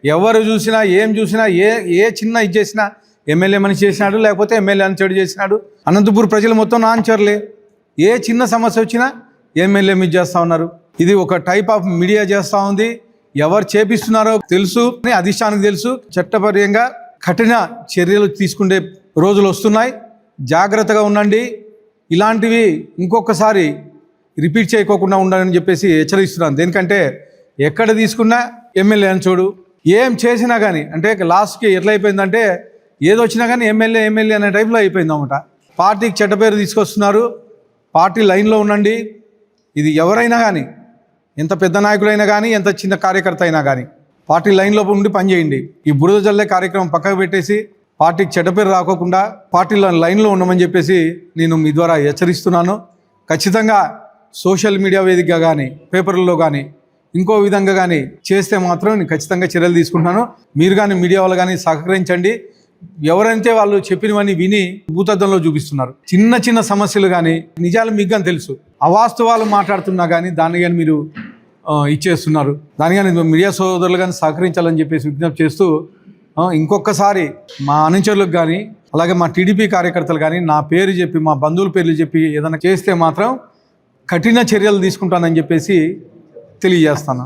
ఎవరు చూసినా ఏం చూసినా ఏ చిన్న ఇది చేసినా ఎమ్మెల్యే మనిషి చేసినాడు, లేకపోతే ఎమ్మెల్యే అని చెడు చేసినాడు. అనంతపూర్ ప్రజలు మొత్తం నాంచర్లే. ఏ చిన్న సమస్య వచ్చినా ఎమ్మెల్యే మీద చేస్తూ ఉన్నారు. ఇది ఒక టైప్ ఆఫ్ మీడియా చేస్తూ ఉంది. ఎవరు చేపిస్తున్నారో తెలుసు, అధిష్టానికి తెలుసు. చట్టపరంగా కఠిన చర్యలు తీసుకునే రోజులు వస్తున్నాయి. జాగ్రత్తగా ఉండండి. ఇలాంటివి ఇంకొకసారి రిపీట్ చేయకోకుండా ఉండాలని చెప్పేసి హెచ్చరిస్తున్నాను. దేనికంటే ఎక్కడ తీసుకున్నా ఎమ్మెల్యే అని చూడు, ఏం చేసినా కానీ అంటే లాస్ట్కి ఎట్లా అయిపోయిందంటే ఏదో వచ్చినా కానీ ఎమ్మెల్యే అనే టైప్లో అయిపోయింది అన్నమాట. పార్టీకి చెడ్డ పేరు తీసుకొస్తున్నారు. పార్టీ లైన్లో ఉండండి. ఇది ఎవరైనా కానీ, ఎంత పెద్ద నాయకుడైనా కానీ, ఎంత చిన్న కార్యకర్త అయినా కానీ పార్టీ లైన్లో ఉండి పనిచేయండి. ఈ బురద జల్లే కార్యక్రమం పక్కకు పెట్టేసి పార్టీకి చెడ్డ పేరు రాకోకుండా పార్టీలో లైన్లో ఉండమని చెప్పేసి నేను మీ ద్వారా హెచ్చరిస్తున్నాను. ఖచ్చితంగా సోషల్ మీడియా వేదికగా కానీ, పేపర్లలో కానీ, ఇంకో విధంగా కానీ చేస్తే మాత్రం నేను ఖచ్చితంగా చర్యలు తీసుకుంటున్నాను. మీరు కానీ మీడియా వాళ్ళు కానీ సహకరించండి. ఎవరైతే వాళ్ళు చెప్పినవన్నీ విని భూతద్దంలో చూపిస్తున్నారు. చిన్న చిన్న సమస్యలు కానీ నిజాలు మీకు కానీ తెలుసు, అవాస్తవాలు మాట్లాడుతున్నా కానీ దాన్ని కానీ మీరు ఇచ్చేస్తున్నారు. దాని కానీ మీడియా సోదరులు కానీ సహకరించాలని చెప్పేసి విజ్ఞప్తి చేస్తూ, ఇంకొకసారి మా అనుచరులకు కానీ అలాగే మా టీడీపీ కార్యకర్తలు కానీ నా పేరు చెప్పి, మా బంధువుల పేర్లు చెప్పి ఏదైనా చేస్తే మాత్రం కఠిన చర్యలు తీసుకుంటానని చెప్పేసి తెలియజేస్తాను.